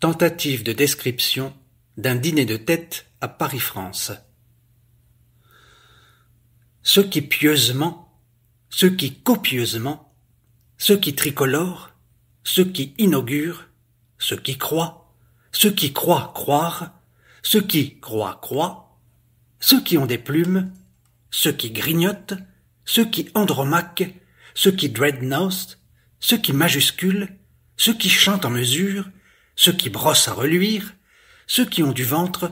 Tentative de description d'un dîner de tête à Paris-France. Ceux qui pieusement, ceux qui copieusement, ceux qui tricolorent, ceux qui inaugurent, ceux qui croient croire, ceux qui croient, ceux qui ont des plumes, ceux qui grignotent, ceux qui andromaquent, ceux qui dreadnought, ceux qui majusculent, ceux qui chantent en mesure, ceux qui brossent à reluire, ceux qui ont du ventre,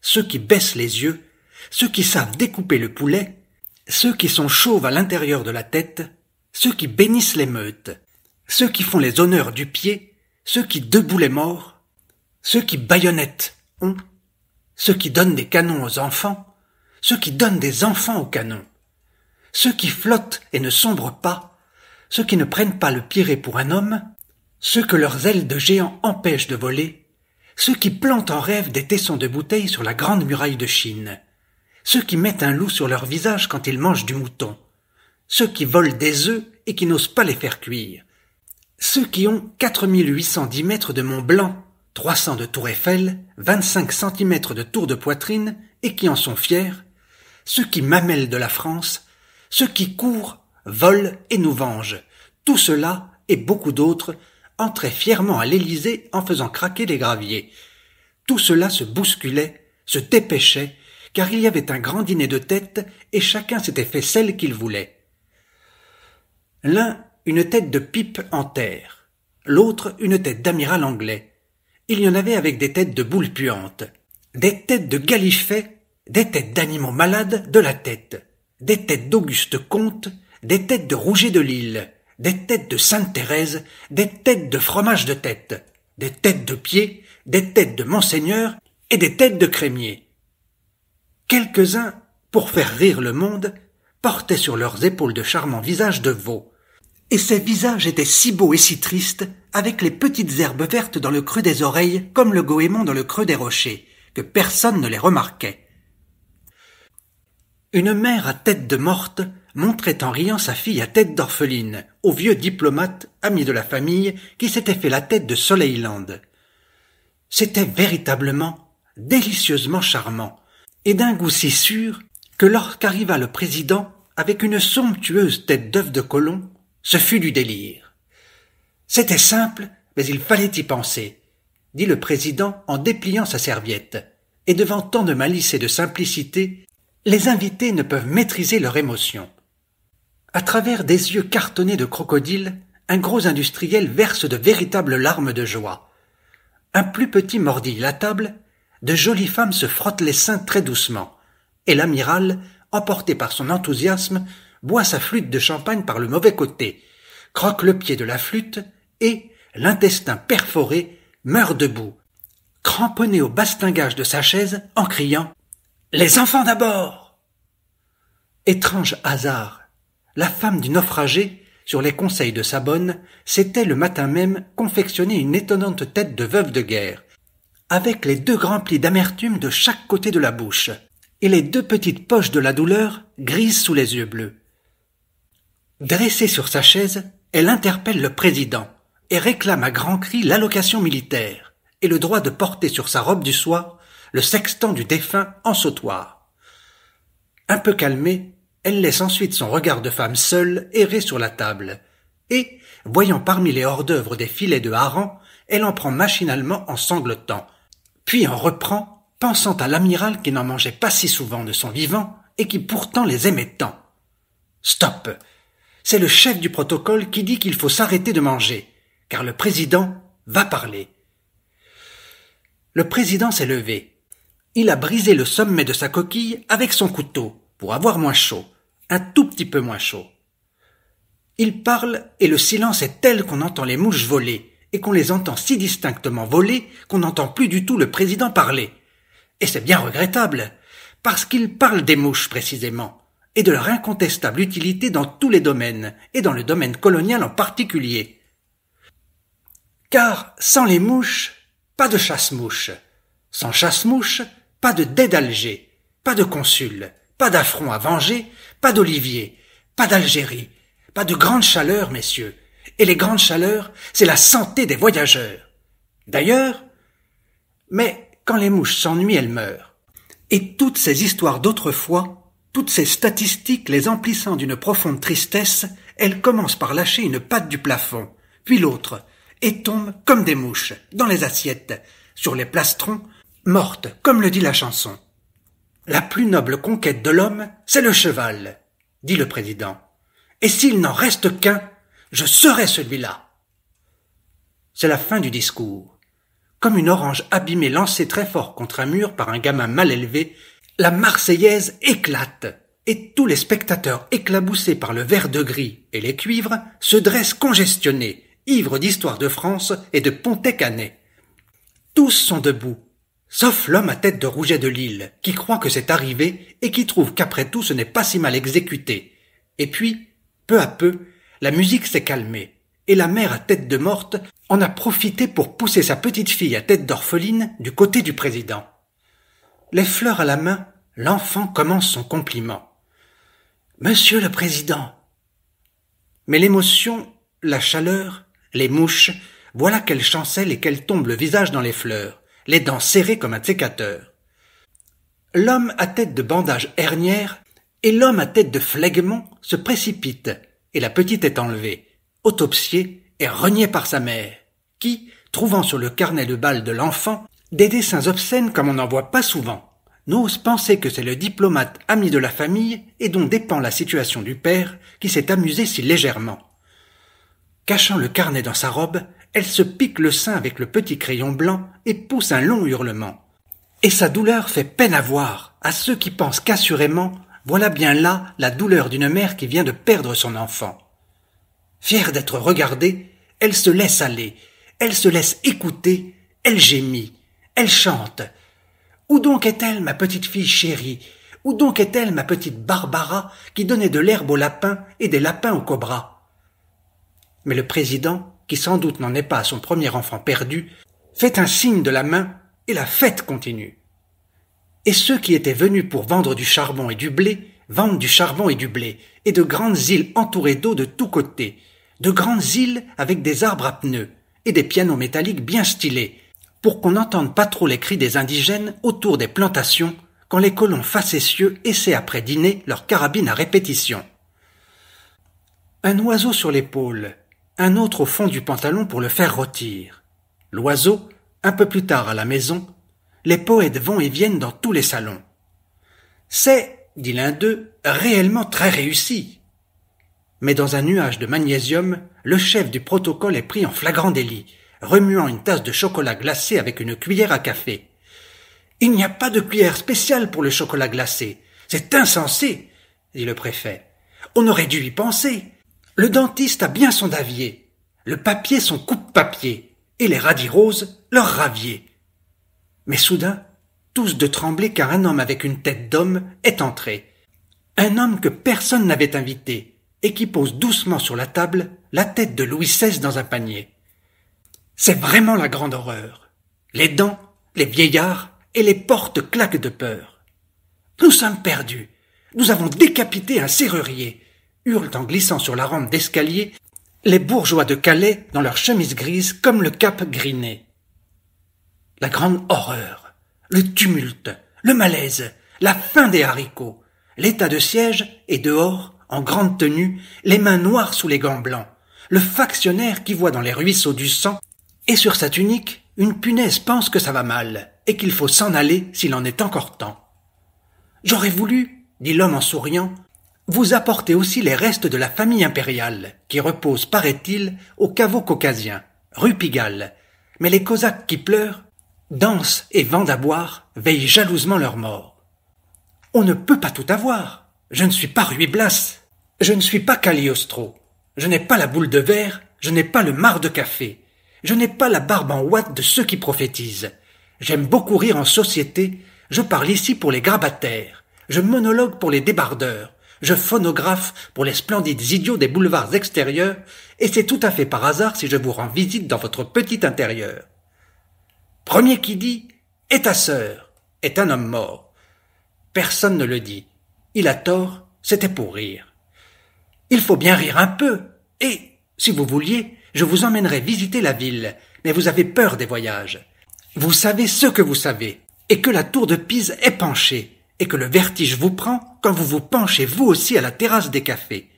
ceux qui baissent les yeux, ceux qui savent découper le poulet, ceux qui sont chauves à l'intérieur de la tête, ceux qui bénissent l'émeute, ceux qui font les honneurs du pied, ceux qui debout les morts, ceux qui baïonnettent ont, ceux qui donnent des canons aux enfants, ceux qui donnent des enfants aux canons, ceux qui flottent et ne sombrent pas, ceux qui ne prennent pas le piré pour un homme, ceux que leurs ailes de géant empêchent de voler, ceux qui plantent en rêve des tessons de bouteilles sur la grande muraille de Chine, ceux qui mettent un loup sur leur visage quand ils mangent du mouton, ceux qui volent des œufs et qui n'osent pas les faire cuire, ceux qui ont 4810 mètres de Mont Blanc, 300 de Tour Eiffel, 25 centimètres de tour de poitrine et qui en sont fiers, ceux qui mamellent de la France, ceux qui courent, volent et nous vengent, tout cela et beaucoup d'autres entraient fièrement à l'Élysée en faisant craquer les graviers. Tout cela se bousculait, se dépêchait, car il y avait un grand dîner de tête et chacun s'était fait celle qu'il voulait. L'un une tête de pipe en terre, l'autre une tête d'amiral anglais. Il y en avait avec des têtes de boules puantes, des têtes de galifets, des têtes d'animaux malades de la tête, des têtes d'Auguste Comte, des têtes de Rouget de Lille, des têtes de Sainte-Thérèse, des têtes de fromage de tête, des têtes de pied, des têtes de Monseigneur et des têtes de crémier. Quelques-uns, pour faire rire le monde, portaient sur leurs épaules de charmants visages de veaux. Et ces visages étaient si beaux et si tristes, avec les petites herbes vertes dans le creux des oreilles, comme le goémon dans le creux des rochers, que personne ne les remarquait. Une mère à tête de morte montrait en riant sa fille à tête d'orpheline, au vieux diplomate, ami de la famille, qui s'était fait la tête de Soleilland. C'était véritablement, délicieusement charmant, et d'un goût si sûr que lorsqu'arriva le président avec une somptueuse tête d'œuf de Colomb, ce fut du délire. C'était simple, mais il fallait y penser, dit le président en dépliant sa serviette, et devant tant de malice et de simplicité, les invités ne peuvent maîtriser leur émotion. À travers des yeux cartonnés de crocodile, un gros industriel verse de véritables larmes de joie. Un plus petit mordille la table, de jolies femmes se frottent les seins très doucement, et l'amiral, emporté par son enthousiasme, boit sa flûte de champagne par le mauvais côté, croque le pied de la flûte et, l'intestin perforé, meurt debout, cramponné au bastingage de sa chaise en criant « Les enfants d'abord !» Étrange hasard, la femme du naufragé, sur les conseils de sa bonne, s'était le matin même confectionné une étonnante tête de veuve de guerre, avec les 2 grands plis d'amertume de chaque côté de la bouche, et les 2 petites poches de la douleur grises sous les yeux bleus. Dressée sur sa chaise, elle interpelle le président et réclame à grands cris l'allocation militaire et le droit de porter sur sa robe du soir le sextant du défunt en sautoir. Un peu calmée, elle laisse ensuite son regard de femme seule errer sur la table et, voyant parmi les hors-d'œuvre des filets de hareng, elle en prend machinalement en sanglotant, puis en reprend, pensant à l'amiral qui n'en mangeait pas si souvent de son vivant et qui pourtant les aimait tant. Stop! C'est le chef du protocole qui dit qu'il faut s'arrêter de manger, car le président va parler. Le président s'est levé. Il a brisé le sommet de sa coquille avec son couteau, pour avoir moins chaud, un tout petit peu moins chaud. Il parle et le silence est tel qu'on entend les mouches voler, et qu'on les entend si distinctement voler qu'on n'entend plus du tout le président parler. Et c'est bien regrettable, parce qu'il parle des mouches précisément, et de leur incontestable utilité dans tous les domaines, et dans le domaine colonial en particulier. Car sans les mouches, pas de chasse-mouches. Sans chasse-mouches, pas de dais d'Alger, pas de consul, pas d'affront à venger, pas d'Olivier, pas d'Algérie, pas de grandes chaleurs, messieurs. Et les grandes chaleurs, c'est la santé des voyageurs. D'ailleurs, Mais quand les mouches s'ennuient, elles meurent. Et toutes ces histoires d'autrefois, toutes ces statistiques les emplissant d'une profonde tristesse, elles commencent par lâcher une patte du plafond, puis l'autre, et tombent comme des mouches, dans les assiettes, sur les plastrons, mortes, comme le dit la chanson. La plus noble conquête de l'homme, c'est le cheval, dit le président. Et s'il n'en reste qu'un, je serai celui-là. C'est la fin du discours. Comme une orange abîmée lancée très fort contre un mur par un gamin mal élevé, la Marseillaise éclate, et tous les spectateurs éclaboussés par le verre de gris et les cuivres se dressent congestionnés, ivres d'histoire de France et de Pontet-Canet. Tous sont debout, sauf l'homme à tête de Rouget de Lille, qui croit que c'est arrivé et qui trouve qu'après tout ce n'est pas si mal exécuté. Et puis, peu à peu, la musique s'est calmée, et la mère à tête de morte en a profité pour pousser sa petite fille à tête d'orpheline du côté du président. Les fleurs à la main, l'enfant commence son compliment. « Monsieur le Président !» Mais l'émotion, la chaleur, les mouches, voilà qu'elles chancellent et qu'elles tombent le visage dans les fleurs, les dents serrées comme un sécateur. L'homme à tête de bandage hernière et l'homme à tête de phlegmon se précipitent, et la petite est enlevée, autopsiée et reniée par sa mère, qui, trouvant sur le carnet de bal de l'enfant des dessins obscènes comme on n'en voit pas souvent, n'ose penser que c'est le diplomate ami de la famille et dont dépend la situation du père qui s'est amusé si légèrement. Cachant le carnet dans sa robe, elle se pique le sein avec le petit crayon blanc et pousse un long hurlement. Et sa douleur fait peine à voir à ceux qui pensent qu'assurément, voilà bien là la douleur d'une mère qui vient de perdre son enfant. Fière d'être regardée, elle se laisse aller, elle se laisse écouter, elle gémit, elle chante. Où donc est-elle, ma petite fille chérie? Où donc est-elle, ma petite Barbara, qui donnait de l'herbe aux lapins et des lapins aux cobras? Mais le président, qui sans doute n'en est pas à son premier enfant perdu, fait un signe de la main et la fête continue. Et ceux qui étaient venus pour vendre du charbon et du blé vendent du charbon et du blé, et de grandes îles entourées d'eau de tous côtés, de grandes îles avec des arbres à pneus et des pianos métalliques bien stylés, pour qu'on n'entende pas trop les cris des indigènes autour des plantations quand les colons facétieux essaient après dîner leur carabine à répétition. Un oiseau sur l'épaule, un autre au fond du pantalon pour le faire rôtir. L'oiseau, un peu plus tard à la maison, les poètes vont et viennent dans tous les salons. C'est, dit l'un d'eux, réellement très réussi. Mais dans un nuage de magnésium, le chef du protocole est pris en flagrant délit, remuant une tasse de chocolat glacé avec une cuillère à café. « Il n'y a pas de cuillère spéciale pour le chocolat glacé. C'est insensé, » dit le préfet. « On aurait dû y penser. Le dentiste a bien son davier, le papier son coupe-papier, et les radis roses leur ravier. » Mais soudain, tous de trembler car un homme avec une tête d'homme est entré. Un homme que personne n'avait invité, et qui pose doucement sur la table la tête de Louis XVI dans un panier. C'est vraiment la grande horreur. Les dents, les vieillards et les portes claquent de peur. « Nous sommes perdus. Nous avons décapité un serrurier !» hurlent en glissant sur la rampe d'escalier les bourgeois de Calais dans leurs chemises grises comme le cap griné. La grande horreur, le tumulte, le malaise, la faim des haricots, l'état de siège et dehors, en grande tenue, les mains noires sous les gants blancs, le factionnaire qui voit dans les ruisseaux du sang et sur sa tunique, une punaise pense que ça va mal et qu'il faut s'en aller s'il en est encore temps. « J'aurais voulu, dit l'homme en souriant, vous apporter aussi les restes de la famille impériale qui repose, paraît-il, au caveau caucasien, rue Pigalle, mais les Cosaques qui pleurent, dansent et vendent à boire, veillent jalousement leur mort. On ne peut pas tout avoir. Je ne suis pas Ruy Blas, je ne suis pas Cagliostro, je n'ai pas la boule de verre, je n'ai pas le marc de café, je n'ai pas la barbe en ouate de ceux qui prophétisent. J'aime beaucoup rire en société, je parle ici pour les grabataires, je monologue pour les débardeurs, je phonographe pour les splendides idiots des boulevards extérieurs, et c'est tout à fait par hasard si je vous rends visite dans votre petit intérieur. Premier qui dit « Et ta sœur ?» est un homme mort. Personne ne le dit. Il a tort, c'était pour rire. Il faut bien rire un peu, et, si vous vouliez, je vous emmènerais visiter la ville, mais vous avez peur des voyages. Vous savez ce que vous savez, et que la tour de Pise est penchée, et que le vertige vous prend quand vous vous penchez vous aussi à la terrasse des cafés.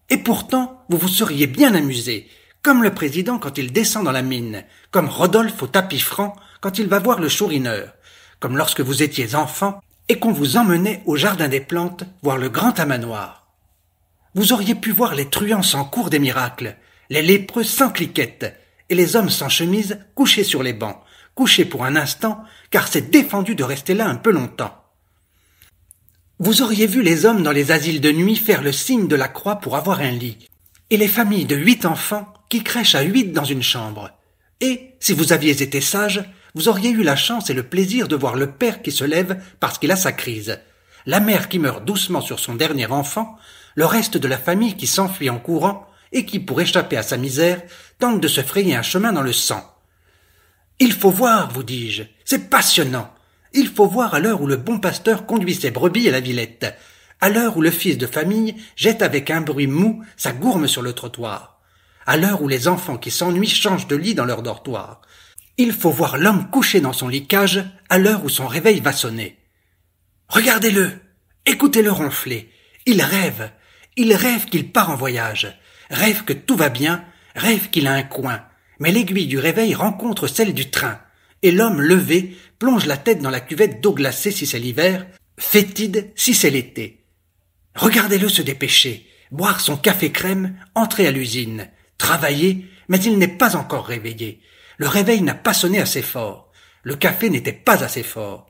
Et pourtant, vous vous seriez bien amusé, comme le président quand il descend dans la mine, comme Rodolphe au tapis franc quand il va voir le chourineur, comme lorsque vous étiez enfant et qu'on vous emmenait au jardin des plantes voir le grand tamanoir. Vous auriez pu voir les truands sans cours des miracles, les lépreux sans cliquettes, et les hommes sans chemise couchés sur les bancs, couchés pour un instant, car c'est défendu de rester là un peu longtemps. Vous auriez vu les hommes dans les asiles de nuit faire le signe de la croix pour avoir un lit, et les familles de 8 enfants qui crèchent à 8 dans une chambre. Et, si vous aviez été sage, vous auriez eu la chance et le plaisir de voir le père qui se lève parce qu'il a sa crise, la mère qui meurt doucement sur son dernier enfant, le reste de la famille qui s'enfuit en courant et qui, pour échapper à sa misère, tente de se frayer un chemin dans le sang. Il faut voir, vous dis-je, c'est passionnant. Il faut voir à l'heure où le bon pasteur conduit ses brebis à la Villette, à l'heure où le fils de famille jette avec un bruit mou sa gourme sur le trottoir, à l'heure où les enfants qui s'ennuient changent de lit dans leur dortoir. Il faut voir l'homme couché dans son lit-cage à l'heure où son réveil va sonner. Regardez-le, écoutez-le ronfler. Il rêve qu'il part en voyage, rêve que tout va bien, rêve qu'il a un coin, mais l'aiguille du réveil rencontre celle du train, et l'homme levé plonge la tête dans la cuvette d'eau glacée si c'est l'hiver, fétide si c'est l'été. Regardez-le se dépêcher, boire son café crème, entrer à l'usine, travailler, mais il n'est pas encore réveillé. Le réveil n'a pas sonné assez fort. Le café n'était pas assez fort.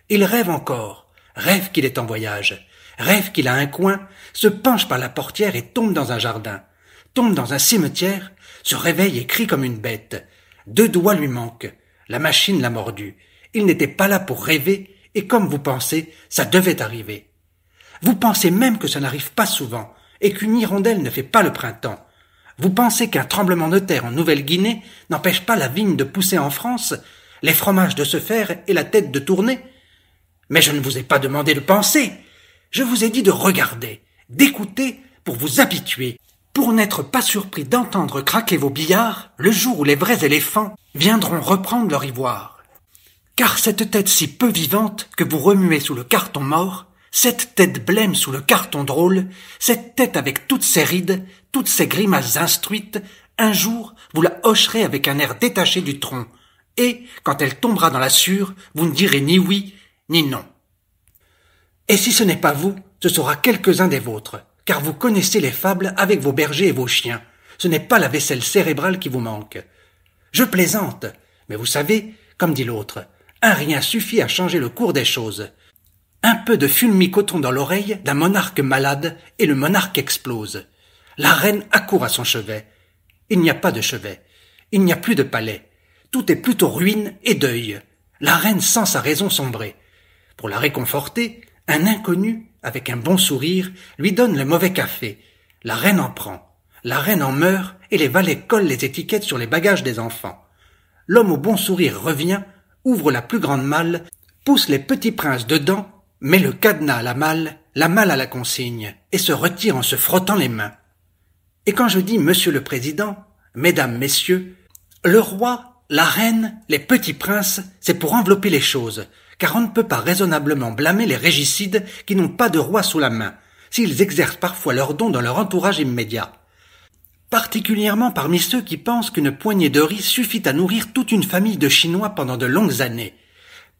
Il rêve encore, rêve qu'il est en voyage, rêve qu'il a un coin, se penche par la portière et tombe dans un jardin, tombe dans un cimetière, se réveille et crie comme une bête. 2 doigts lui manquent. La machine l'a mordu. Il n'était pas là pour rêver, et comme vous pensez, ça devait arriver. Vous pensez même que ça n'arrive pas souvent, et qu'une hirondelle ne fait pas le printemps. Vous pensez qu'un tremblement de terre en Nouvelle-Guinée n'empêche pas la vigne de pousser en France, les fromages de se faire et la tête de tourner? Mais je ne vous ai pas demandé de penser. Je vous ai dit de regarder, d'écouter pour vous habituer, pour n'être pas surpris d'entendre craquer vos billards le jour où les vrais éléphants viendront reprendre leur ivoire. Car cette tête si peu vivante que vous remuez sous le carton mort, cette tête blême sous le carton drôle, cette tête avec toutes ses rides, toutes ses grimaces instruites, un jour vous la hocherez avec un air détaché du tronc, et, quand elle tombera dans la sûre, vous ne direz ni oui, ni non. Et si ce n'est pas vous, ce sera quelques-uns des vôtres, car vous connaissez les fables avec vos bergers et vos chiens. Ce n'est pas la vaisselle cérébrale qui vous manque. Je plaisante, mais vous savez, comme dit l'autre, un rien suffit à changer le cours des choses. Un peu de fulmi-coton dans l'oreille d'un monarque malade et le monarque explose. La reine accourt à son chevet. Il n'y a pas de chevet. Il n'y a plus de palais. Tout est plutôt ruine et deuil. La reine sent sa raison sombrer. Pour la réconforter, un inconnu, avec un bon sourire, lui donne le mauvais café. La reine en prend. La reine en meurt et les valets collent les étiquettes sur les bagages des enfants. L'homme au bon sourire revient, ouvre la plus grande malle, pousse les petits princes dedans, met le cadenas à la malle à la consigne, et se retire en se frottant les mains. Et quand je dis Monsieur le Président, Mesdames, Messieurs, le roi, la reine, les petits princes, c'est pour envelopper les choses, car on ne peut pas raisonnablement blâmer les régicides qui n'ont pas de roi sous la main, s'ils exercent parfois leurs dons dans leur entourage immédiat. Particulièrement parmi ceux qui pensent qu'une poignée de riz suffit à nourrir toute une famille de Chinois pendant de longues années.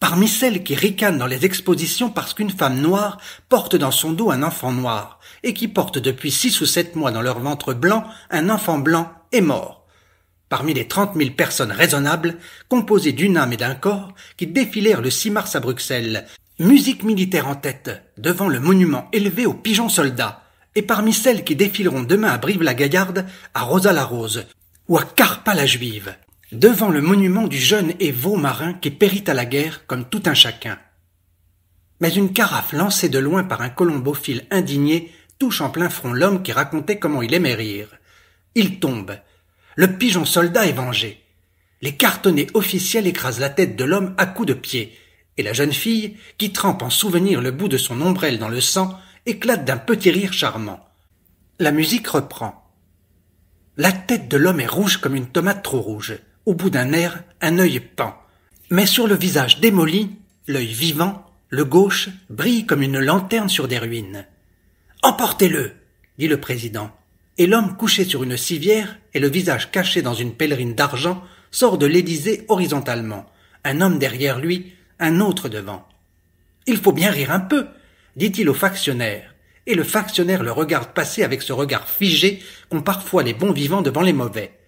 Parmi celles qui ricanent dans les expositions parce qu'une femme noire porte dans son dos un enfant noir, et qui porte depuis 6 ou 7 mois dans leur ventre blanc un enfant blanc et mort. Parmi les 30 000 personnes raisonnables, composées d'une âme et d'un corps, qui défilèrent le 6 mars à Bruxelles, musique militaire en tête, devant le monument élevé aux pigeons soldats, et parmi celles qui défileront demain à Brive-la-Gaillarde, à Rosa-la-Rose, ou à Carpa-la-Juive, devant le monument du jeune et veau marin qui périt à la guerre comme tout un chacun. Mais une carafe lancée de loin par un colombophile indigné touche en plein front l'homme qui racontait comment il aimait rire. Il tombe. Le pigeon soldat est vengé. Les cartonnets officiels écrasent la tête de l'homme à coups de pied, et la jeune fille, qui trempe en souvenir le bout de son ombrelle dans le sang, éclate d'un petit rire charmant. La musique reprend. La tête de l'homme est rouge comme une tomate trop rouge. Au bout d'un air, un œil pend. Mais sur le visage démoli, l'œil vivant, le gauche, brille comme une lanterne sur des ruines. « Emportez-le !» dit le président. Et l'homme couché sur une civière et le visage caché dans une pèlerine d'argent sort de l'Élysée horizontalement. Un homme derrière lui, un autre devant. « Il faut bien rire un peu !» dit-il au factionnaire. Et le factionnaire le regarde passer avec ce regard figé qu'ont parfois les bons vivants devant les mauvais.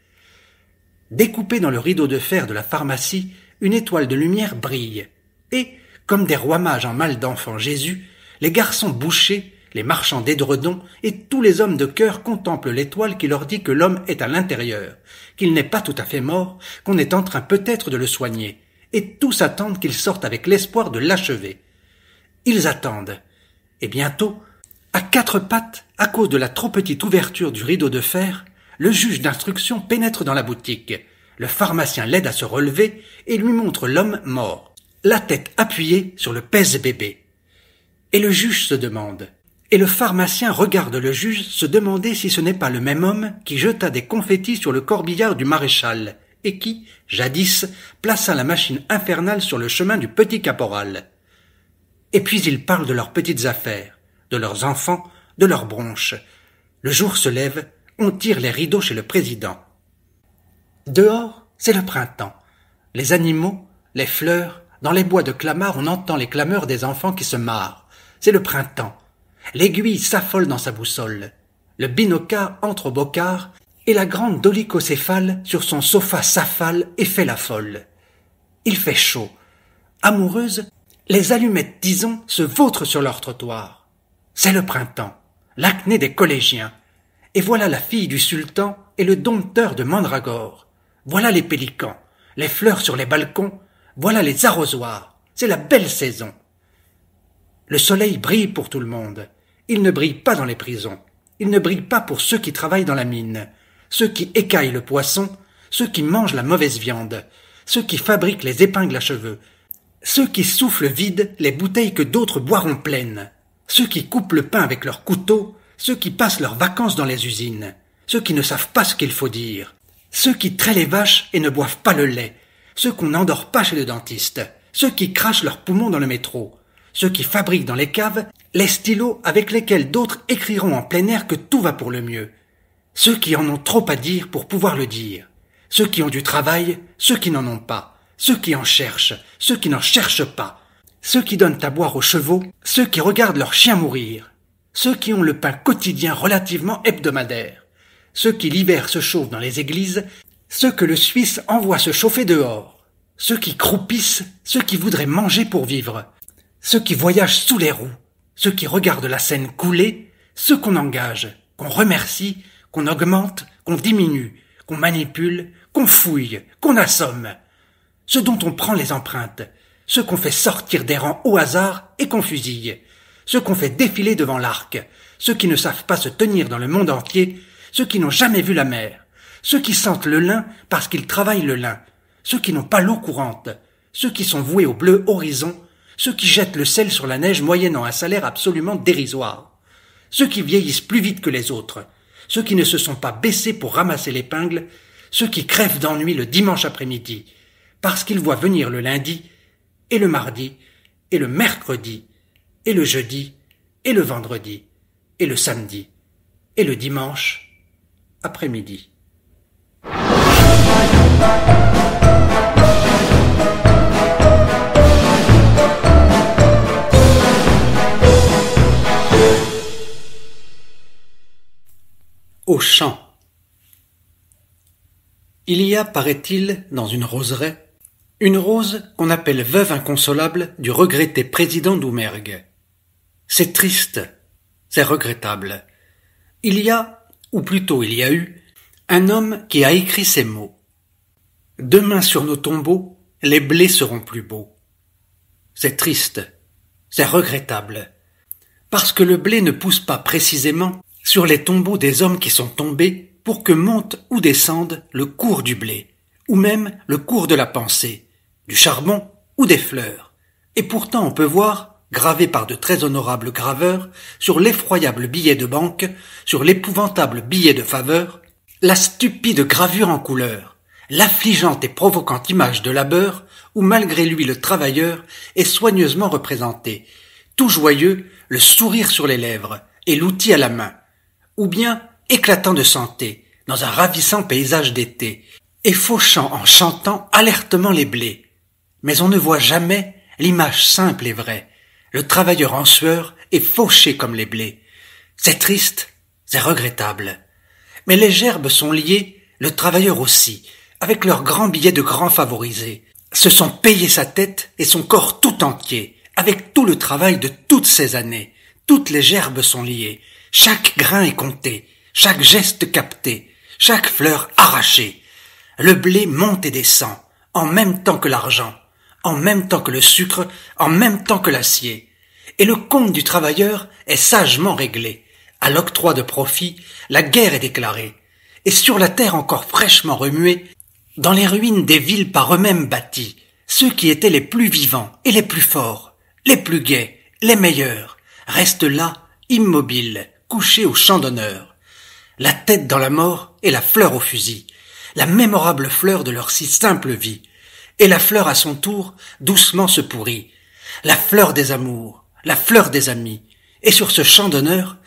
Découpée dans le rideau de fer de la pharmacie, une étoile de lumière brille. Et, comme des rois mages en mal d'enfant Jésus, les garçons bouchers, les marchands d'édredons et tous les hommes de cœur contemplent l'étoile qui leur dit que l'homme est à l'intérieur, qu'il n'est pas tout à fait mort, qu'on est en train peut-être de le soigner, et tous attendent qu'il sorte avec l'espoir de l'achever. Ils attendent. Et bientôt, à quatre pattes, à cause de la trop petite ouverture du rideau de fer, le juge d'instruction pénètre dans la boutique. Le pharmacien l'aide à se relever et lui montre l'homme mort, la tête appuyée sur le pèse-bébé. Et le juge se demande. Et le pharmacien regarde le juge se demander si ce n'est pas le même homme qui jeta des confettis sur le corbillard du maréchal et qui, jadis, plaça la machine infernale sur le chemin du petit caporal. Et puis ils parlent de leurs petites affaires, de leurs enfants, de leurs bronches. Le jour se lève, on tire les rideaux chez le président. Dehors, c'est le printemps. Les animaux, les fleurs, dans les bois de Clamart on entend les clameurs des enfants qui se marrent. C'est le printemps. L'aiguille s'affole dans sa boussole. Le binocard entre au bocard et la grande dolicocéphale sur son sofa s'affale et fait la folle. Il fait chaud. Amoureuses, les allumettes d'Ison se vautrent sur leur trottoir. C'est le printemps, l'acné des collégiens. Et voilà la fille du sultan et le dompteur de Mandragore. Voilà les pélicans, les fleurs sur les balcons, voilà les arrosoirs. C'est la belle saison. Le soleil brille pour tout le monde. Il ne brille pas dans les prisons. Il ne brille pas pour ceux qui travaillent dans la mine, ceux qui écaillent le poisson, ceux qui mangent la mauvaise viande, ceux qui fabriquent les épingles à cheveux, ceux qui soufflent vides les bouteilles que d'autres boiront pleines, ceux qui coupent le pain avec leurs couteaux, ceux qui passent leurs vacances dans les usines, ceux qui ne savent pas ce qu'il faut dire, ceux qui traient les vaches et ne boivent pas le lait, ceux qu'on n'endort pas chez le dentiste, ceux qui crachent leurs poumons dans le métro, ceux qui fabriquent dans les caves les stylos avec lesquels d'autres écriront en plein air que tout va pour le mieux, ceux qui en ont trop à dire pour pouvoir le dire, ceux qui ont du travail, ceux qui n'en ont pas, ceux qui en cherchent, ceux qui n'en cherchent pas, ceux qui donnent à boire aux chevaux, ceux qui regardent leurs chiens mourir, ceux qui ont le pain quotidien relativement hebdomadaire, ceux qui l'hiver se chauffent dans les églises, ceux que le Suisse envoie se chauffer dehors, ceux qui croupissent, ceux qui voudraient manger pour vivre, ceux qui voyagent sous les roues, ceux qui regardent la Seine couler, ceux qu'on engage, qu'on remercie, qu'on augmente, qu'on diminue, qu'on manipule, qu'on fouille, qu'on assomme, ceux dont on prend les empreintes, ceux qu'on fait sortir des rangs au hasard et qu'on fusille, ceux qu'on fait défiler devant l'arc, ceux qui ne savent pas se tenir dans le monde entier, ceux qui n'ont jamais vu la mer, ceux qui sentent le lin parce qu'ils travaillent le lin, ceux qui n'ont pas l'eau courante, ceux qui sont voués au bleu horizon, ceux qui jettent le sel sur la neige moyennant un salaire absolument dérisoire, ceux qui vieillissent plus vite que les autres, ceux qui ne se sont pas baissés pour ramasser l'épingle, ceux qui crèvent d'ennui le dimanche après-midi, parce qu'ils voient venir le lundi, et le mardi, et le mercredi, et le jeudi, et le vendredi, et le samedi, et le dimanche après-midi. Au champ. Il y a, paraît-il, dans une roseraie, une rose qu'on appelle veuve inconsolable du regretté président Doumergue. C'est triste, c'est regrettable. Il y a, ou plutôt il y a eu, un homme qui a écrit ces mots. Demain sur nos tombeaux, les blés seront plus beaux. C'est triste, c'est regrettable, parce que le blé ne pousse pas précisément sur les tombeaux des hommes qui sont tombés pour que monte ou descende le cours du blé, ou même le cours de la pensée, du charbon ou des fleurs. Et pourtant on peut voir, gravé par de très honorables graveurs, sur l'effroyable billet de banque, sur l'épouvantable billet de faveur, la stupide gravure en couleur, l'affligeante et provocante image de labeur où malgré lui le travailleur est soigneusement représenté, tout joyeux, le sourire sur les lèvres et l'outil à la main, ou bien éclatant de santé dans un ravissant paysage d'été, et fauchant en chantant alertement les blés. Mais on ne voit jamais l'image simple et vraie, le travailleur en sueur est fauché comme les blés. C'est triste, c'est regrettable. Mais les gerbes sont liées, le travailleur aussi, avec leurs grands billets de grands favorisés, se sont payés sa tête et son corps tout entier, avec tout le travail de toutes ces années. Toutes les gerbes sont liées, chaque grain est compté, chaque geste capté, chaque fleur arrachée. Le blé monte et descend, en même temps que l'argent, en même temps que le sucre, en même temps que l'acier. Et le compte du travailleur est sagement réglé. À l'octroi de profit, la guerre est déclarée. Et sur la terre encore fraîchement remuée, dans les ruines des villes par eux-mêmes bâties, ceux qui étaient les plus vivants et les plus forts, les plus gais, les meilleurs, restent là, immobiles, couchés au champ d'honneur. La tête dans la mort et la fleur au fusil, la mémorable fleur de leur si simple vie. Et la fleur à son tour doucement se pourrit, la fleur des amours, la fleur des amis. Et sur ce champ d'honneur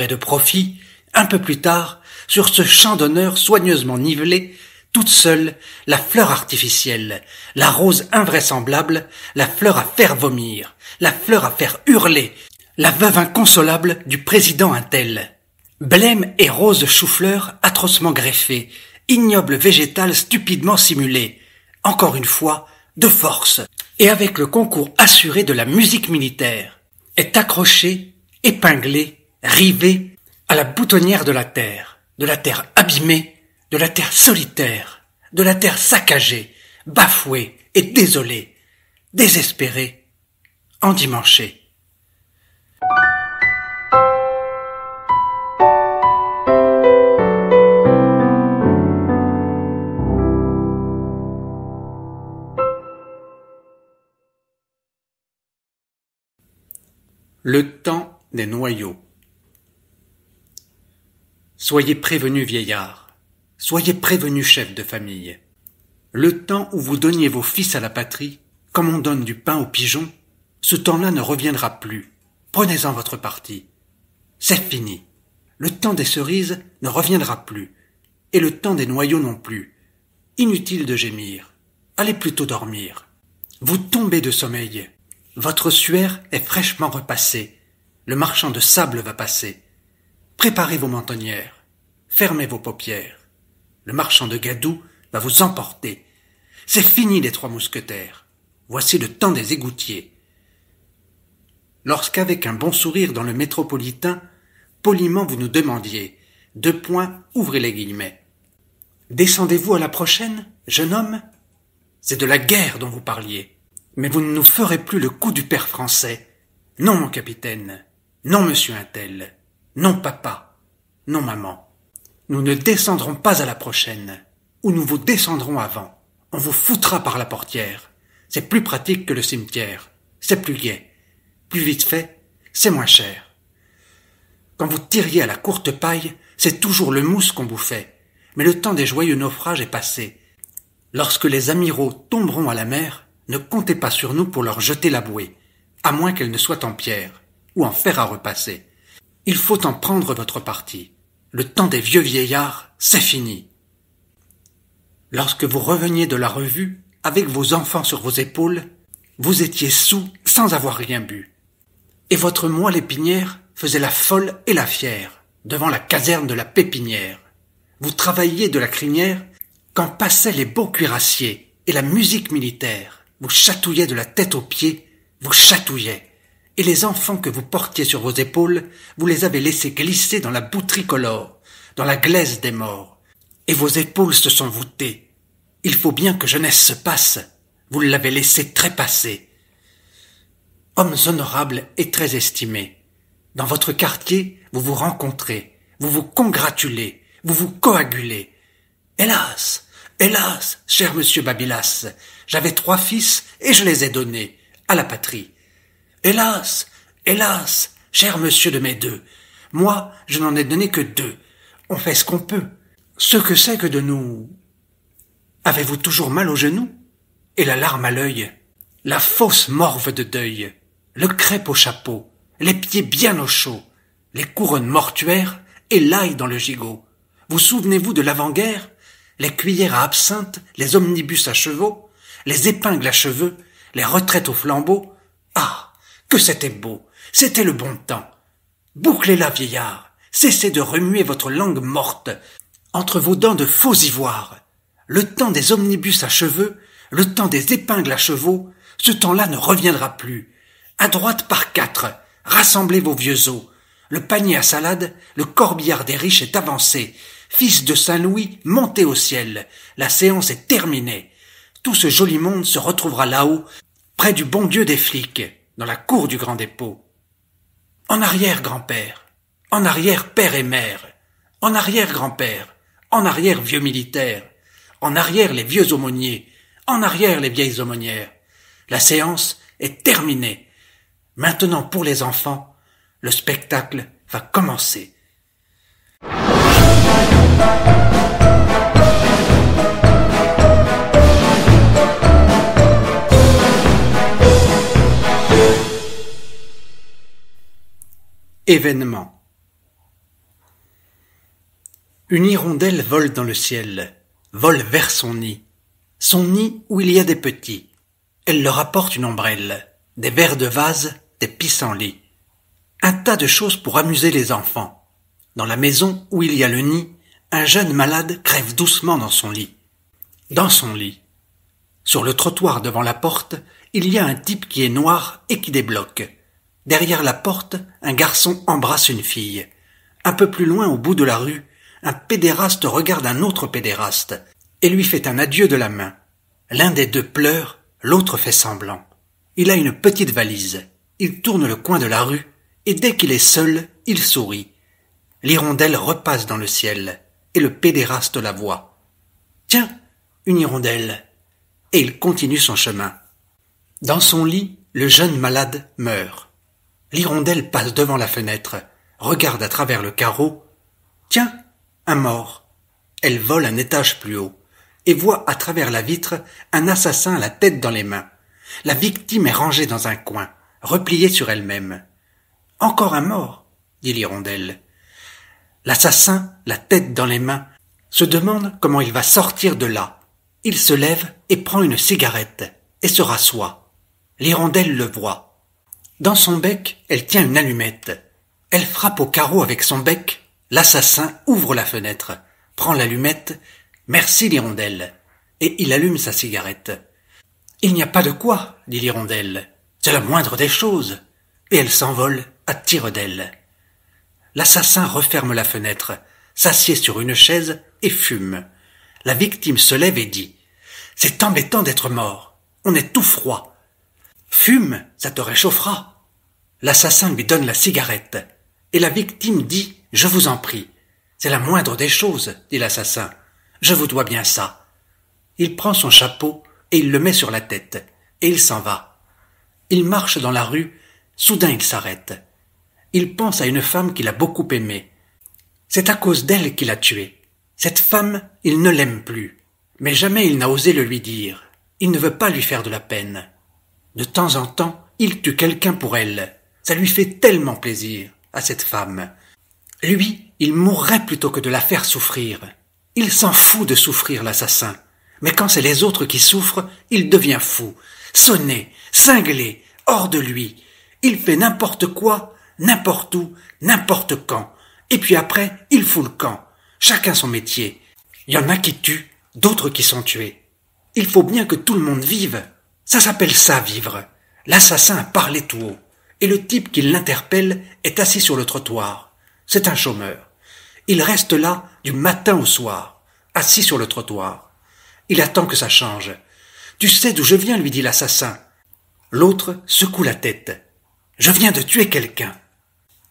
et de profit, un peu plus tard, sur ce champ d'honneur soigneusement nivelé, toute seule, la fleur artificielle, la rose invraisemblable, la fleur à faire vomir, la fleur à faire hurler, la veuve inconsolable du président Intel. Blême et rose chou-fleur atrocement greffés, ignoble végétal stupidement simulé, encore une fois, de force, et avec le concours assuré de la musique militaire, est accroché, épinglé, rivé à la boutonnière de la terre abîmée, de la terre solitaire, de la terre saccagée, bafouée et désolée, désespérée, endimanchée. Le temps des noyaux. Soyez prévenus, vieillards, soyez prévenus, chefs de famille. Le temps où vous donniez vos fils à la patrie, comme on donne du pain aux pigeons, ce temps-là ne reviendra plus. Prenez-en votre parti. C'est fini. Le temps des cerises ne reviendra plus, et le temps des noyaux non plus. Inutile de gémir. Allez plutôt dormir. Vous tombez de sommeil. Votre suaire est fraîchement repassée. Le marchand de sable va passer. Préparez vos mentonnières. Fermez vos paupières. Le marchand de gadou va vous emporter. C'est fini les 3 mousquetaires. Voici le temps des égoutiers. Lorsqu'avec un bon sourire dans le métropolitain, poliment vous nous demandiez, ouvrez les guillemets. Descendez-vous à la prochaine, jeune homme? C'est de la guerre dont vous parliez. Mais vous ne nous ferez plus le coup du père français. Non, mon capitaine. Non, monsieur Intel. Non, papa. Non, maman. Nous ne descendrons pas à la prochaine. Ou nous vous descendrons avant. On vous foutra par la portière. C'est plus pratique que le cimetière. C'est plus gai. Plus vite fait, c'est moins cher. Quand vous tiriez à la courte paille, c'est toujours le mousse qu'on vous fait. Mais le temps des joyeux naufrages est passé. Lorsque les amiraux tomberont à la mer, ne comptez pas sur nous pour leur jeter la bouée, à moins qu'elle ne soit en pierre, ou en fer à repasser. Il faut en prendre votre parti. Le temps des vieux vieillards, c'est fini. Lorsque vous reveniez de la revue, avec vos enfants sur vos épaules, vous étiez saoul sans avoir rien bu. Et votre moelle épinière faisait la folle et la fière, devant la caserne de la pépinière. Vous travailliez de la crinière, quand passaient les beaux cuirassiers et la musique militaire. Vous chatouillez de la tête aux pieds, vous chatouillez. Et les enfants que vous portiez sur vos épaules, vous les avez laissés glisser dans la boue tricolore, dans la glaise des morts. Et vos épaules se sont voûtées. Il faut bien que jeunesse se passe. Vous l'avez laissé trépasser. Hommes honorables et très estimés, dans votre quartier, vous vous rencontrez, vous vous congratulez, vous vous coagulez. Hélas! Hélas, cher monsieur Babylas, j'avais 3 fils et je les ai donnés à la patrie. Hélas, hélas, cher monsieur de mes 2, moi je n'en ai donné que 2. On fait ce qu'on peut. Ce que c'est que de nous... Avez-vous toujours mal au genou? Et la larme à l'œil, la fausse morve de deuil, le crêpe au chapeau, les pieds bien au chaud, les couronnes mortuaires et l'ail dans le gigot. Vous souvenez-vous de l'avant-guerre? Les cuillères à absinthe, les omnibus à chevaux, les épingles à cheveux, les retraites aux flambeaux. Ah, que c'était beau! C'était le bon temps. Bouclez-la, vieillard. Cessez de remuer votre langue morte entre vos dents de faux ivoire. Le temps des omnibus à cheveux, le temps des épingles à chevaux, ce temps-là ne reviendra plus. À droite par 4, rassemblez vos vieux os. Le panier à salade, le corbillard des riches est avancé. Fils de Saint-Louis, montez au ciel. La séance est terminée. Tout ce joli monde se retrouvera là-haut, près du bon Dieu des flics, dans la cour du grand dépôt. En arrière, grand-père. En arrière, père et mère. En arrière, grand-père. En arrière, vieux militaire. En arrière, les vieux aumôniers. En arrière, les vieilles aumônières. La séance est terminée. Maintenant, pour les enfants, le spectacle va commencer. Événement. Une hirondelle vole dans le ciel, vole vers son nid où il y a des petits. Elle leur apporte une ombrelle, des verres de vase, des pissenlits, un tas de choses pour amuser les enfants. Dans la maison où il y a le nid, un jeune malade crève doucement dans son lit. Dans son lit. Sur le trottoir devant la porte, il y a un type qui est noir et qui débloque. Derrière la porte, un garçon embrasse une fille. Un peu plus loin, au bout de la rue, un pédéraste regarde un autre pédéraste et lui fait un adieu de la main. L'un des deux pleure, l'autre fait semblant. Il a une petite valise. Il tourne le coin de la rue et dès qu'il est seul, il sourit. L'hirondelle repasse dans le ciel et le pédéraste la voit. « Tiens, une hirondelle !» Et il continue son chemin. Dans son lit, le jeune malade meurt. L'hirondelle passe devant la fenêtre, regarde à travers le carreau. Tiens, un mort. Elle vole un étage plus haut et voit à travers la vitre un assassin à la tête dans les mains. La victime est rangée dans un coin, repliée sur elle-même. « Encore un mort !» dit l'hirondelle. L'assassin, la tête dans les mains, se demande comment il va sortir de là. Il se lève et prend une cigarette et se rassoit. L'hirondelle le voit. Dans son bec, elle tient une allumette. Elle frappe au carreau avec son bec. L'assassin ouvre la fenêtre, prend l'allumette. « Merci, l'hirondelle !» Et il allume sa cigarette. « Il n'y a pas de quoi, » dit l'hirondelle. « C'est la moindre des choses. » Et elle s'envole à tire d'aile. L'assassin referme la fenêtre, s'assied sur une chaise et fume. La victime se lève et dit « C'est embêtant d'être mort. On est tout froid. »« Fume, ça te réchauffera. » L'assassin lui donne la cigarette. Et la victime dit « Je vous en prie. »« C'est la moindre des choses, » dit l'assassin. « Je vous dois bien ça. » Il prend son chapeau et il le met sur la tête. Et il s'en va. Il marche dans la rue. Soudain il s'arrête. Il pense à une femme qu'il a beaucoup aimée. C'est à cause d'elle qu'il a tué. Cette femme, il ne l'aime plus. Mais jamais il n'a osé le lui dire. Il ne veut pas lui faire de la peine. De temps en temps, il tue quelqu'un pour elle. Ça lui fait tellement plaisir, à cette femme. Lui, il mourrait plutôt que de la faire souffrir. Il s'en fout de souffrir, l'assassin. Mais quand c'est les autres qui souffrent, il devient fou. Sonné, cinglé, hors de lui. Il fait n'importe quoi, n'importe où, n'importe quand. Et puis après, il fout le camp. Chacun son métier. Il y en a qui tuent, d'autres qui sont tués. Il faut bien que tout le monde vive. Ça s'appelle ça, vivre. L'assassin a parlé tout haut. Et le type qui l'interpelle est assis sur le trottoir. C'est un chômeur. Il reste là du matin au soir, assis sur le trottoir. Il attend que ça change. « Tu sais d'où je viens ?» lui dit l'assassin. L'autre secoue la tête. « Je viens de tuer quelqu'un. »«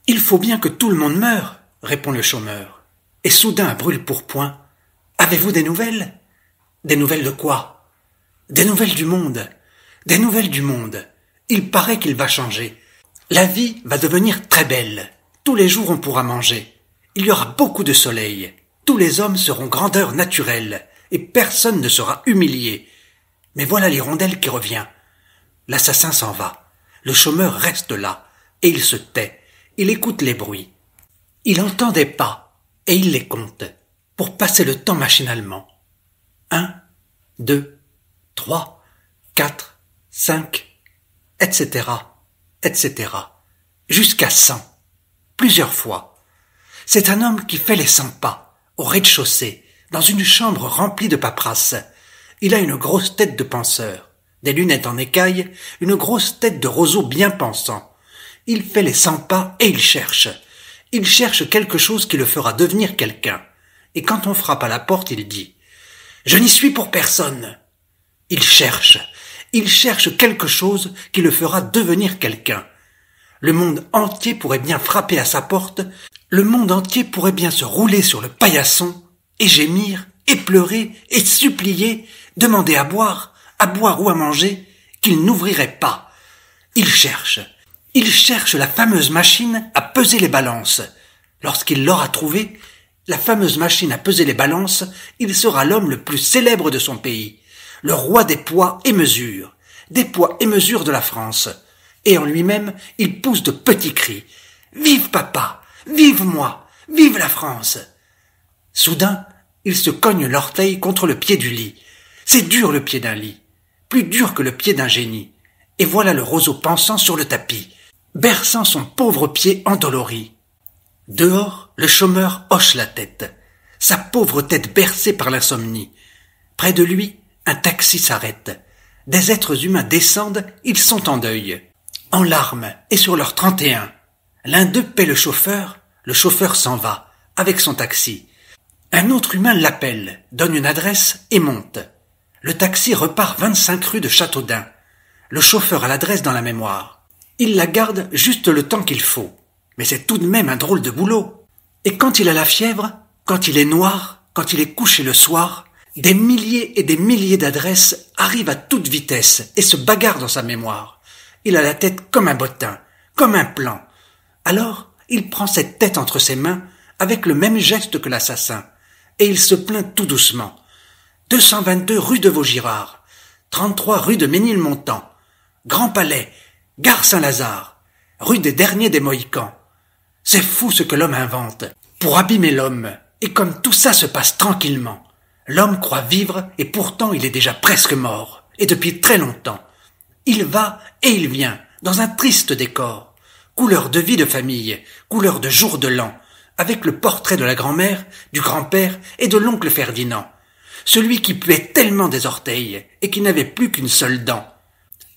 Il faut bien que tout le monde meure, » répond le chômeur. Et soudain, à brûle-pourpoint, « Avez-vous des nouvelles ?»« Des nouvelles de quoi ?»« Des nouvelles du monde. Des nouvelles du monde. Il paraît qu'il va changer. La vie va devenir très belle. Tous les jours on pourra manger. Il y aura beaucoup de soleil. Tous les hommes seront grandeur naturelle. et personne ne sera humilié. Mais voilà l'hirondelle qui revient. L'assassin s'en va. Le chômeur reste là, et il se tait. Il écoute les bruits. Il entend des pas, et il les compte, pour passer le temps machinalement. 1, 2, 3, 4, 5, etc., etc., jusqu'à 100, plusieurs fois. C'est un homme qui fait les 100 pas, au rez-de-chaussée, dans une chambre remplie de paperasses. Il a une grosse tête de penseur, des lunettes en écaille, une grosse tête de roseau bien pensant. Il fait les 100 pas et il cherche. Il cherche quelque chose qui le fera devenir quelqu'un. Et quand on frappe à la porte, il dit « Je n'y suis pour personne !» Il cherche quelque chose qui le fera devenir quelqu'un. Le monde entier pourrait bien frapper à sa porte, le monde entier pourrait bien se rouler sur le paillasson, et gémir, et pleurer, et supplier, demander à boire ou à manger, qu'il n'ouvrirait pas. Il cherche la fameuse machine à peser les balances. Lorsqu'il l'aura trouvée, la fameuse machine à peser les balances, il sera l'homme le plus célèbre de son pays, le roi des poids et mesures de la France. Et en lui-même, il pousse de petits cris. « Vive papa! Vive moi! Vive la France !» Soudain, il se cogne l'orteil contre le pied du lit. C'est dur le pied d'un lit, plus dur que le pied d'un génie. Et voilà le roseau pensant sur le tapis, berçant son pauvre pied endolori. Dehors, le chômeur hoche la tête, sa pauvre tête bercée par l'insomnie. Près de lui, un taxi s'arrête. Des êtres humains descendent, ils sont en deuil, en larmes et sur leur 31. L'un d'eux paie le chauffeur s'en va, avec son taxi. Un autre humain l'appelle, donne une adresse et monte. Le taxi repart 25 rue de Châteaudun. Le chauffeur a l'adresse dans la mémoire. Il la garde juste le temps qu'il faut. Mais c'est tout de même un drôle de boulot. Et quand il a la fièvre, quand il est noir, quand il est couché le soir, des milliers et des milliers d'adresses arrivent à toute vitesse et se bagarrent dans sa mémoire. Il a la tête comme un bottin, comme un plan. Alors, il prend cette tête entre ses mains avec le même geste que l'assassin. Et il se plaint tout doucement. 222 rue de Vaugirard, 33 rue de Ménilmontant, Grand Palais, Gare Saint-Lazare, rue des Derniers des Mohicans. C'est fou ce que l'homme invente, pour abîmer l'homme, et comme tout ça se passe tranquillement. L'homme croit vivre, et pourtant il est déjà presque mort, et depuis très longtemps. Il va et il vient, dans un triste décor, couleur de vie de famille, couleur de jour de l'an, avec le portrait de la grand-mère, du grand-père et de l'oncle Ferdinand, celui qui puait tellement des orteils, et qui n'avait plus qu'une seule dent.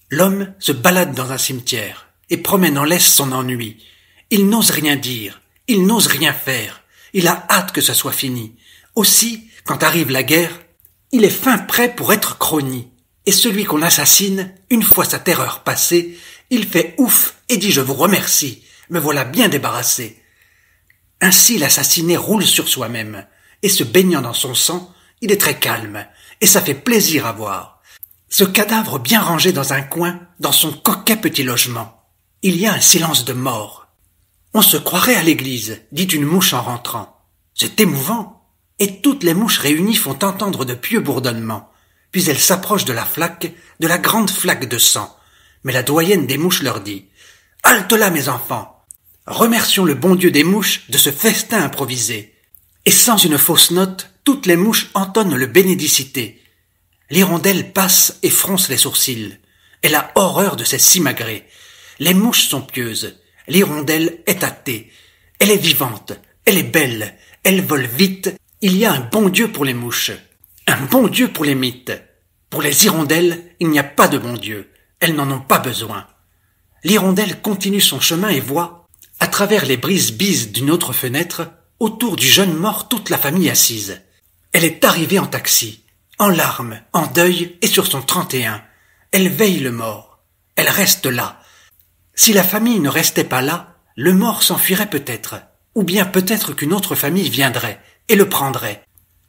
L'homme se balade dans un cimetière, et promène en laisse son ennui. Il n'ose rien dire, il n'ose rien faire, il a hâte que ça soit fini. Aussi, quand arrive la guerre, il est fin prêt pour être crony. Et celui qu'on assassine, une fois sa terreur passée, il fait ouf et dit « Je vous remercie, me voilà bien débarrassé ». Ainsi l'assassiné roule sur soi-même, et se baignant dans son sang, il est très calme, et ça fait plaisir à voir. Ce cadavre bien rangé dans un coin, dans son coquet petit logement. Il y a un silence de mort. On se croirait à l'église, dit une mouche en rentrant. C'est émouvant, et toutes les mouches réunies font entendre de pieux bourdonnements. Puis elles s'approchent de la flaque, de la grande flaque de sang. Mais la doyenne des mouches leur dit « Halte là, mes enfants ! Remercions le bon Dieu des mouches de ce festin improvisé. » Et sans une fausse note, toutes les mouches entonnent le bénédicité. L'hirondelle passe et fronce les sourcils. Elle a horreur de ces simagrées. Les mouches sont pieuses. L'hirondelle est athée. Elle est vivante. Elle est belle. Elle vole vite. Il y a un bon Dieu pour les mouches. Un bon Dieu pour les mythes. Pour les hirondelles, il n'y a pas de bon Dieu. Elles n'en ont pas besoin. L'hirondelle continue son chemin et voit, à travers les brises-bises d'une autre fenêtre, autour du jeune mort toute la famille assise. Elle est arrivée en taxi, en larmes, en deuil et sur son 31. Elle veille le mort. Elle reste là. Si la famille ne restait pas là, le mort s'enfuirait peut-être, ou bien peut-être qu'une autre famille viendrait et le prendrait.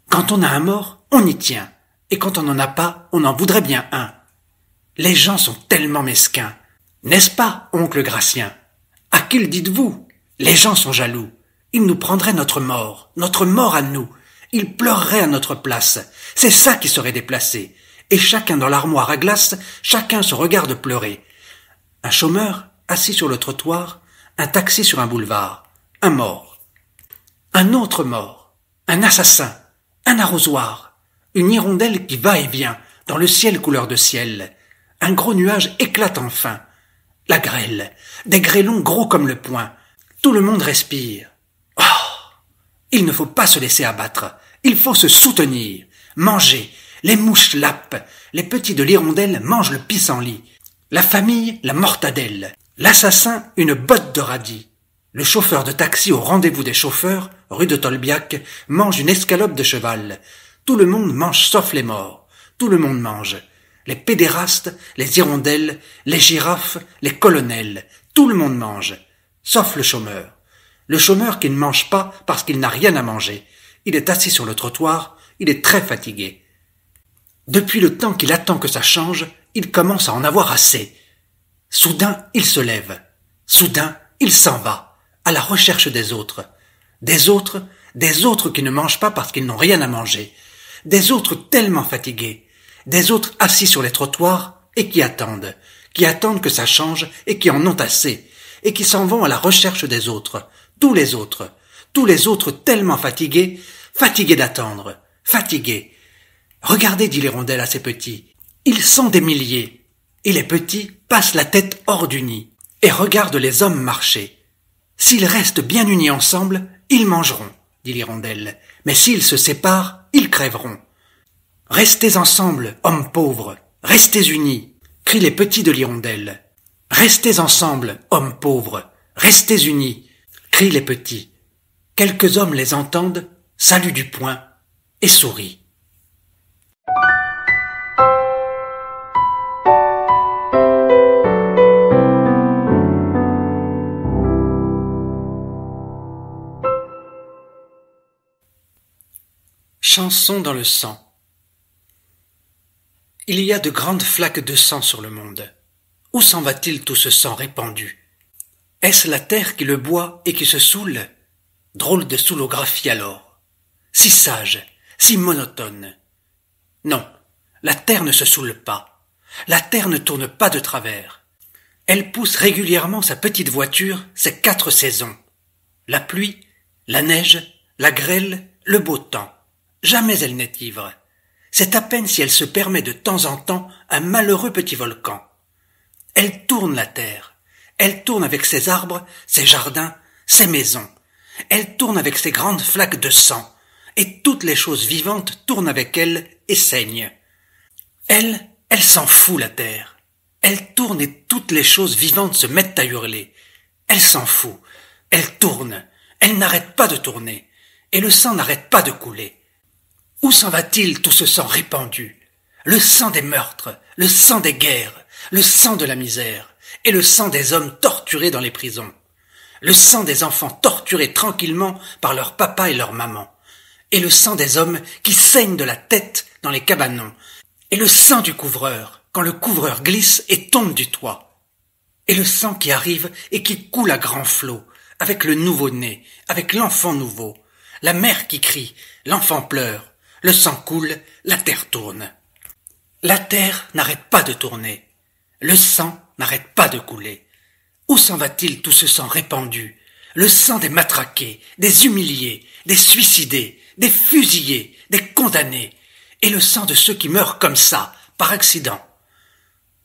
Quand on a un mort, on y tient, et quand on n'en a pas, on en voudrait bien un. Les gens sont tellement mesquins. N'est-ce pas, oncle Gratien? À qui le dites-vous? Les gens sont jaloux. Ils nous prendraient notre mort à nous, Ils pleureraient à notre place. C'est ça qui serait déplacé. Et chacun dans l'armoire à glace, chacun se regarde pleurer. Un chômeur, assis sur le trottoir, un taxi sur un boulevard, un mort. Un autre mort, un assassin, un arrosoir, une hirondelle qui va et vient, dans le ciel couleur de ciel. Un gros nuage éclate enfin. La grêle, des grêlons gros comme le poing. Tout le monde respire. Oh! Il ne faut pas se laisser abattre. Il faut se soutenir, manger. Les mouches lapent. Les petits de l'hirondelle mangent le pissenlit. La famille, la mortadelle. L'assassin, une botte de radis. Le chauffeur de taxi au rendez-vous des chauffeurs, rue de Tolbiac, mange une escalope de cheval. Tout le monde mange sauf les morts. Tout le monde mange. Les pédérastes, les hirondelles, les girafes, les colonels. Tout le monde mange. Sauf le chômeur. Le chômeur qui ne mange pas parce qu'il n'a rien à manger. Il est assis sur le trottoir, il est très fatigué. Depuis le temps qu'il attend que ça change, il commence à en avoir assez. Soudain, il se lève. Soudain, il s'en va, à la recherche des autres. Des autres qui ne mangent pas parce qu'ils n'ont rien à manger. Des autres tellement fatigués. Des autres assis sur les trottoirs et qui attendent que ça change et qui en ont assez, et qui s'en vont à la recherche des autres. Tous les autres tellement fatigués d'attendre, fatigués. Regardez, dit l'hirondelle à ses petits, ils sont des milliers, et les petits passent la tête hors du nid, et regardent les hommes marcher. S'ils restent bien unis ensemble, ils mangeront, dit l'hirondelle, mais s'ils se séparent, ils crèveront. Restez ensemble, hommes pauvres, restez unis, crient les petits de l'hirondelle. Restez ensemble, hommes pauvres, restez unis, crient les petits. Quelques hommes les entendent, saluent du poing et sourient. Chanson dans le sang. Il y a de grandes flaques de sang sur le monde. Où s'en va-t-il tout ce sang répandu? Est-ce la terre qui le boit et qui se saoule? Drôle de soulographie alors. Si sage, si monotone. Non, la terre ne se saoule pas. La terre ne tourne pas de travers. Elle pousse régulièrement sa petite voiture, ses 4 saisons. La pluie, la neige, la grêle, le beau temps. Jamais elle n'est ivre. C'est à peine si elle se permet de temps en temps un malheureux petit volcan. Elle tourne la terre. Elle tourne avec ses arbres, ses jardins, ses maisons. Elle tourne avec ses grandes flaques de sang. Et toutes les choses vivantes tournent avec elle et saignent. Elle s'en fout, la terre. Elle tourne et toutes les choses vivantes se mettent à hurler. Elle s'en fout. Elle tourne. Elle n'arrête pas de tourner. Et le sang n'arrête pas de couler. Où s'en va-t-il tout ce sang répandu? Le sang des meurtres, le sang des guerres, le sang de la misère, et le sang des hommes torturés dans les prisons. Le sang des enfants torturés tranquillement par leur papa et leur maman. Et le sang des hommes qui saignent de la tête dans les cabanons. Et le sang du couvreur, quand le couvreur glisse et tombe du toit. Et le sang qui arrive et qui coule à grands flots, avec le nouveau-né, avec l'enfant nouveau. La mère qui crie, l'enfant pleure. Le sang coule, la terre tourne. La terre n'arrête pas de tourner. Le sang n'arrête pas de couler. Où s'en va-t-il tout ce sang répandu? Le sang des matraqués, des humiliés, des suicidés, des fusillés, des condamnés. Et le sang de ceux qui meurent comme ça, par accident.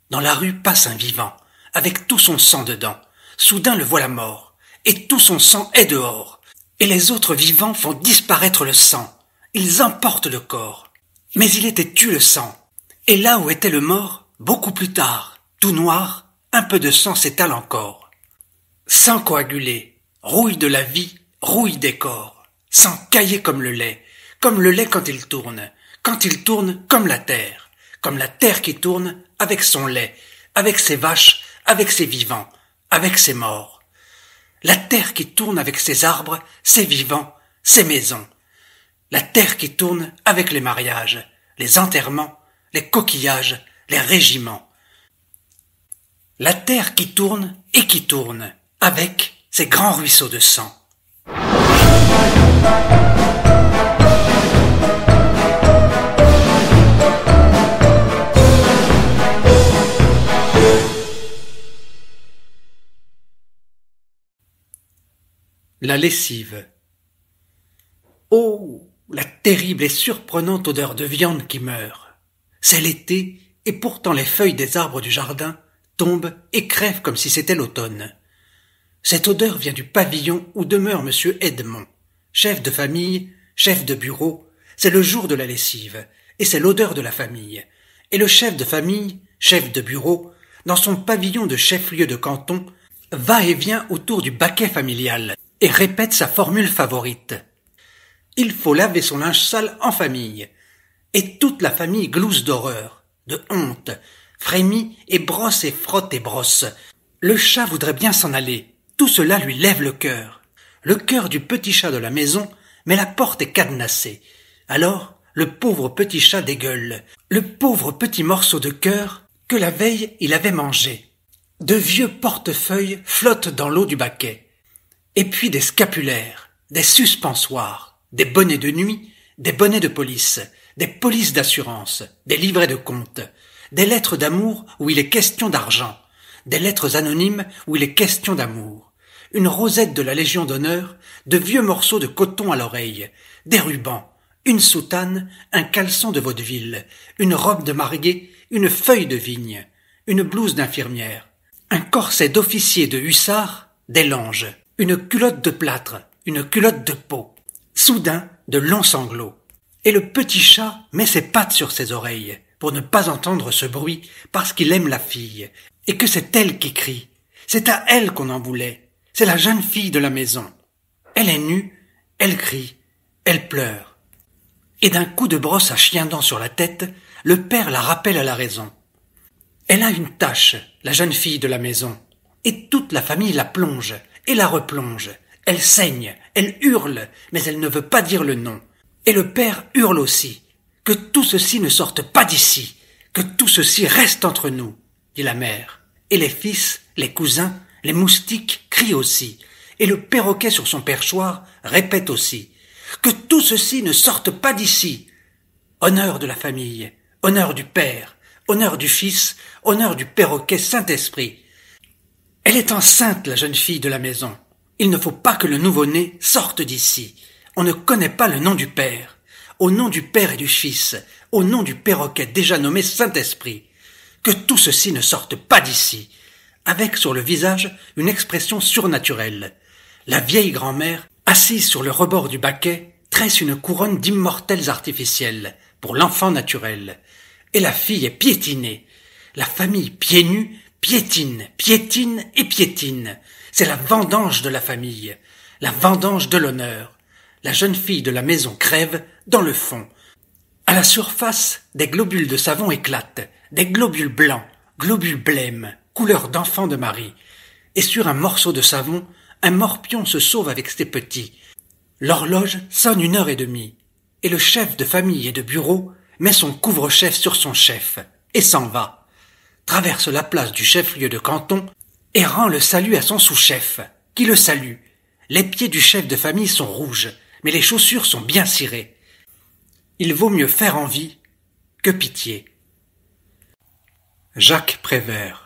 Dans la rue passe un vivant, avec tout son sang dedans. Soudain le voilà mort, et tout son sang est dehors. Et les autres vivants font disparaître le sang. Ils emportent le corps. Mais il était tu le sang. Et là où était le mort, beaucoup plus tard, tout noir, un peu de sang s'étale encore. Sang coagulé, rouille de la vie, rouille des corps. Sang caillé comme le lait quand il tourne comme la terre qui tourne avec son lait, avec ses vaches, avec ses vivants, avec ses morts. La terre qui tourne avec ses arbres, ses vivants, ses maisons. La terre qui tourne avec les mariages, les enterrements, les coquillages, les régiments. La terre qui tourne et qui tourne, avec ses grands ruisseaux de sang. La lessive. Oh, la terrible et surprenante odeur de viande qui meurt. C'est l'été, et pourtant les feuilles des arbres du jardin tombent et crèvent comme si c'était l'automne. Cette odeur vient du pavillon où demeure monsieur Edmond, chef de famille, chef de bureau. C'est le jour de la lessive, et c'est l'odeur de la famille. Et le chef de famille, chef de bureau, dans son pavillon de chef-lieu de canton, va et vient autour du baquet familial, et répète sa formule favorite. Il faut laver son linge sale en famille. Et toute la famille glousse d'horreur, de honte, frémit et brosse et frotte et brosse. Le chat voudrait bien s'en aller. Tout cela lui lève le cœur. Le cœur du petit chat de la maison, mais la porte est cadenassée. Alors, le pauvre petit chat dégueule. Le pauvre petit morceau de cœur que la veille il avait mangé. De vieux portefeuilles flottent dans l'eau du baquet. Et puis des scapulaires, des suspensoires, des bonnets de nuit, des bonnets de police, des polices d'assurance, des livrets de compte, des lettres d'amour où il est question d'argent, des lettres anonymes où il est question d'amour, une rosette de la Légion d'honneur, de vieux morceaux de coton à l'oreille, des rubans, une soutane, un caleçon de vaudeville, une robe de mariée, une feuille de vigne, une blouse d'infirmière, un corset d'officier de hussard, des langes, une culotte de plâtre, une culotte de peau, soudain de longs sanglots. Et le petit chat met ses pattes sur ses oreilles pour ne pas entendre ce bruit parce qu'il aime la fille et que c'est elle qui crie. C'est à elle qu'on en voulait. C'est la jeune fille de la maison. Elle est nue, elle crie, elle pleure. Et d'un coup de brosse à chien-dent sur la tête, le père la rappelle à la raison. Elle a une tache, la jeune fille de la maison, et toute la famille la plonge et la replonge. Elle saigne, elle hurle, mais elle ne veut pas dire le nom. Et le père hurle aussi. Que tout ceci ne sorte pas d'ici, que tout ceci reste entre nous, dit la mère. Et les fils, les cousins, les moustiques crient aussi. Et le perroquet sur son perchoir répète aussi. Que tout ceci ne sorte pas d'ici. Honneur de la famille, honneur du père, honneur du fils, honneur du perroquet Saint-Esprit. Elle est enceinte, la jeune fille de la maison. Il ne faut pas que le nouveau-né sorte d'ici. On ne connaît pas le nom du père. Au nom du père et du fils, au nom du perroquet déjà nommé Saint-Esprit. Que tout ceci ne sorte pas d'ici. Avec sur le visage une expression surnaturelle. La vieille grand-mère, assise sur le rebord du baquet, tresse une couronne d'immortelles artificielles pour l'enfant naturel. Et la fille est piétinée. La famille pieds nus piétine, piétine et piétine. C'est la vendange de la famille, la vendange de l'honneur. La jeune fille de la maison crève dans le fond. À la surface, des globules de savon éclatent, des globules blancs, globules blêmes, couleur d'enfant de Marie. Et sur un morceau de savon, un morpion se sauve avec ses petits. L'horloge sonne 1h30, et le chef de famille et de bureau met son couvre-chef sur son chef, et s'en va. Traverse la place du chef-lieu de canton, et rend le salut à son sous-chef, qui le salue. Les pieds du chef de famille sont rouges, mais les chaussures sont bien cirées. Il vaut mieux faire envie que pitié. Jacques Prévert.